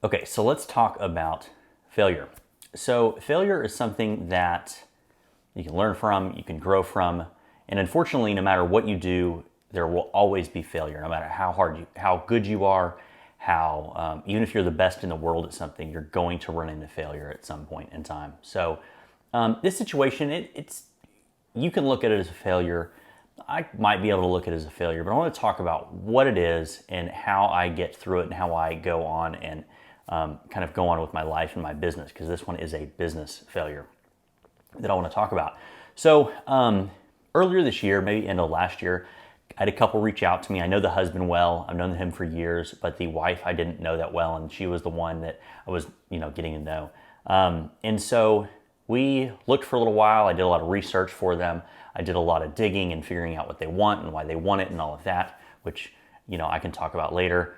Okay, so let's talk about failure. So, failure is something that you can learn from, you can grow from, and unfortunately, no matter what you do, there will always be failure. No matter how good you are, even if you're the best in the world at something, you're going to run into failure at some point in time. So, this situation, it's you can look at it as a failure. I might be able to look at it as a failure, but I want to talk about what it is and how I get through it and how I go on and kind of go on with my life and my business, because this one is a business failure that I want to talk about. So earlier this year, maybe end of last year, I had a couple reach out to me. I know the husband well. I've known him for years, but the wife I didn't know that well, and she was the one that I was, getting to know. And so we looked for a little while. I did a lot of research for them. I did a lot of digging and figuring out what they want and why they want it and all of that, which I can talk about later.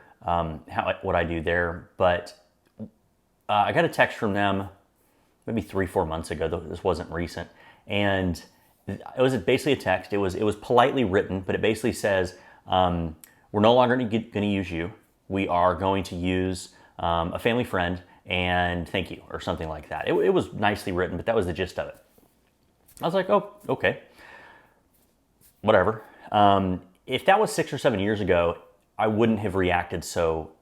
What I do there, but I got a text from them maybe 3-4 months ago. This wasn't recent, and it was basically a text. It was politely written, but it basically says, "We're no longer going to use you. We are going to use a family friend, and thank you," or something like that. It was nicely written, but that was the gist of it. I was like, "Oh, okay, whatever." If that was 6 or 7 years ago, I wouldn't have reacted so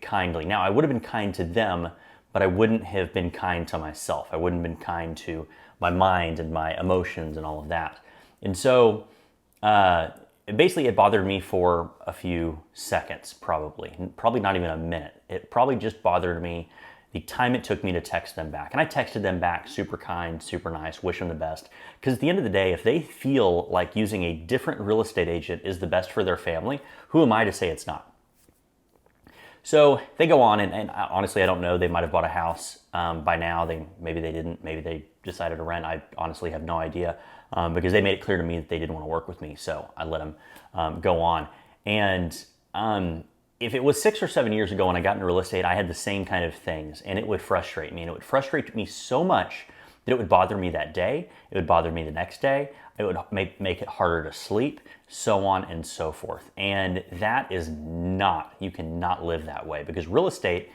kindly. Now, I would have been kind to them, but I wouldn't have been kind to myself. I wouldn't have been kind to my mind and my emotions and all of that. And so it bothered me for a few seconds, probably not even a minute. It probably just bothered me the time it took me to text them back. And I texted them back super kind, super nice, wish them the best. Because at the end of the day, if they feel like using a different real estate agent is the best for their family, who am I to say it's not? So they go on, and honestly, I don't know. They might have bought a house by now. Maybe they didn't. Maybe they decided to rent. I honestly have no idea, because they made it clear to me that they didn't want to work with me. So I let them go on. And if it was 6 or 7 years ago when I got into real estate, I had the same kind of things, and it would frustrate me. And it would frustrate me so much that it would bother me that day. It would bother me the next day. It would make it harder to sleep, so on and so forth. And that is you cannot live that way, because real estate,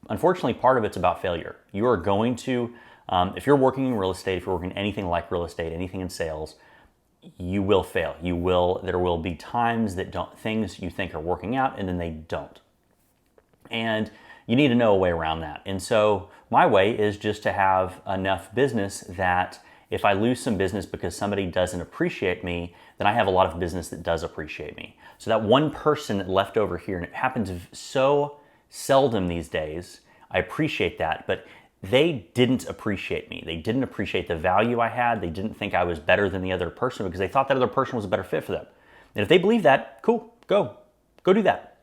unfortunately, part of it's about failure. You are going to, if you're working in real estate, if you're working anything like real estate, anything in sales, you will fail. There will be times that things you think are working out and then they don't. And you need to know a way around that. And so my way is just to have enough business that if I lose some business because somebody doesn't appreciate me, then I have a lot of business that does appreciate me. So that one person left over here, and it happens so seldom these days, I appreciate that, but they didn't appreciate me. They didn't appreciate the value I had. They didn't think I was better than the other person because they thought that other person was a better fit for them. And if they believe that, cool, go do that.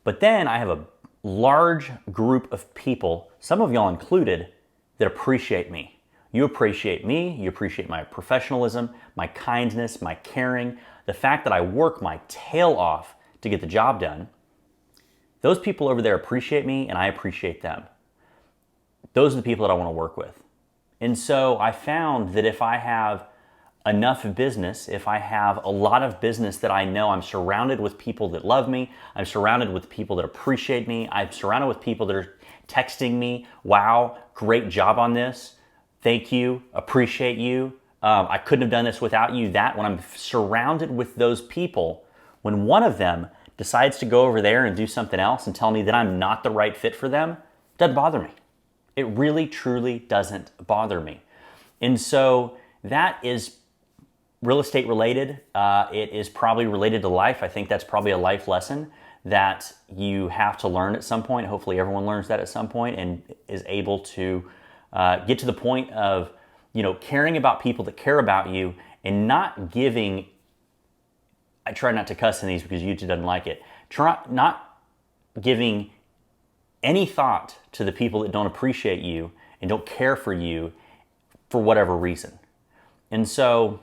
But then I have a large group of people, some of y'all included, that appreciate me. You appreciate me, you appreciate my professionalism, my kindness, my caring, the fact that I work my tail off to get the job done. Those people over there appreciate me, and I appreciate them. Those are the people that I want to work with. And so I found that if I have enough business, if I have a lot of business that I know I'm surrounded with people that love me, I'm surrounded with people that appreciate me, I'm surrounded with people that are texting me, "Wow, great job on this. Thank you, appreciate you. I couldn't have done this without you." When I'm surrounded with those people, when one of them decides to go over there and do something else and tell me that I'm not the right fit for them, it doesn't bother me. It really, truly doesn't bother me. And so that is real estate related. It is probably related to life. I think that's probably a life lesson that you have to learn at some point. Hopefully everyone learns that at some point and is able to get to the point of, caring about people that care about you and not giving, I try not to cuss in these because YouTube doesn't like it, not giving any thought to the people that don't appreciate you and don't care for you for whatever reason. And so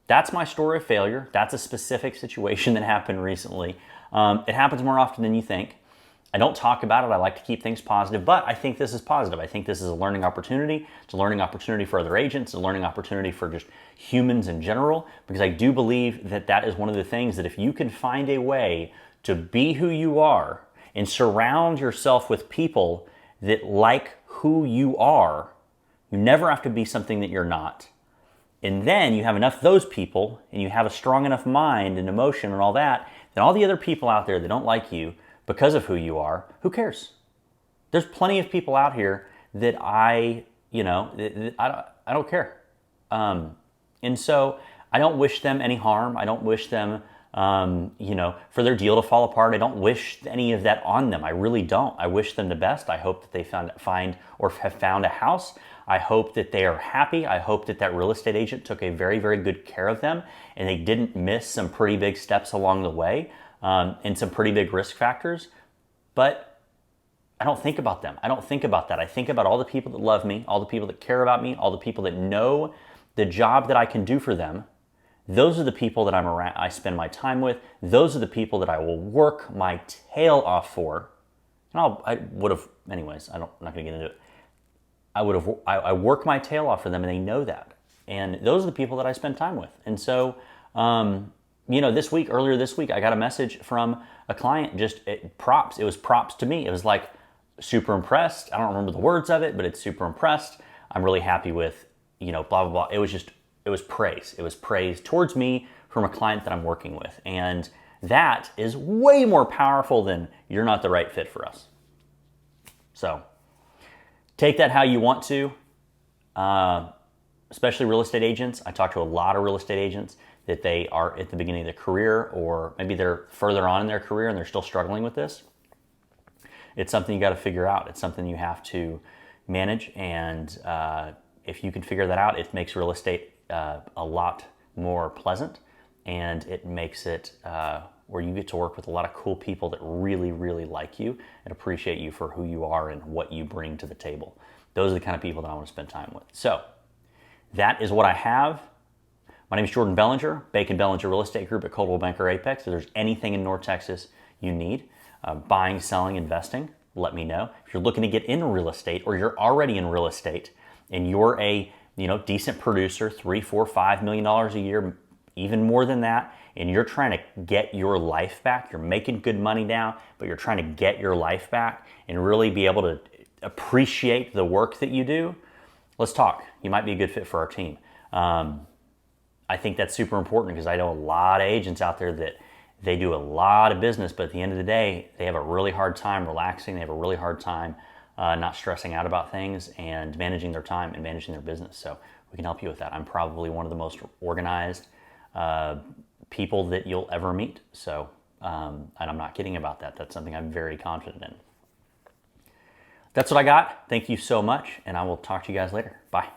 that's my story of failure. That's a specific situation that happened recently. It happens more often than you think. I don't talk about it. I like to keep things positive, but I think this is positive. I think this is a learning opportunity. It's a learning opportunity for other agents, a learning opportunity for just humans in general, because I do believe that that is one of the things that if you can find a way to be who you are and surround yourself with people that like who you are. You never have to be something that you're not. And then you have enough of those people, and you have a strong enough mind and emotion and all that, then all the other people out there that don't like you because of who you are, who cares? There's plenty of people out here that I don't care. And so I don't wish them any harm. I don't wish them, for their deal to fall apart. I don't wish any of that on them. I really don't. I wish them the best. I hope that they have found a house. I hope that they are happy. I hope that real estate agent took a very, very good care of them, and they didn't miss some pretty big steps along the way, and some pretty big risk factors. But I don't think about them. I don't think about that. I think about all the people that love me, all the people that care about me, all the people that know the job that I can do for them. Those are the people that I spend my time with. Those are the people that I will work my tail off for. And I'm not going to get into it. I work my tail off for them, and they know that. And those are the people that I spend time with. And so, earlier this week, I got a message from a client, props. It was props to me. It was like, super impressed. I don't remember the words of it, but it's super impressed. I'm really happy with, blah, blah, blah. It was praise. It was praise towards me from a client that I'm working with. And that is way more powerful than you're not the right fit for us. So take that how you want to, especially real estate agents. I talk to a lot of real estate agents that they are at the beginning of their career, or maybe they're further on in their career and they're still struggling with this. It's something you got to figure out. It's something you have to manage. And if you can figure that out, it makes real estate a lot more pleasant, and it makes it where you get to work with a lot of cool people that really, really like you and appreciate you for who you are and what you bring to the table. Those are the kind of people that I want to spend time with. So that is what I have. My name is Jordan Bellinger, Bacon Bellinger Real Estate Group at Coldwell Banker Apex. If there's anything in North Texas you need, buying, selling, investing, let me know. If you're looking to get into real estate, or you're already in real estate and you're a decent producer, $3, $4, $5 million a year, even more than that, and you're trying to get your life back, you're making good money now, but you're trying to get your life back and really be able to appreciate the work that you do, let's talk. You might be a good fit for our team. I think that's super important, because I know a lot of agents out there that they do a lot of business, but at the end of the day, they have a really hard time relaxing. They have a really hard time not stressing out about things and managing their time and managing their business. So we can help you with that. I'm probably one of the most organized people that you'll ever meet. So, and I'm not kidding about that. That's something I'm very confident in. That's what I got. Thank you so much, and I will talk to you guys later. Bye.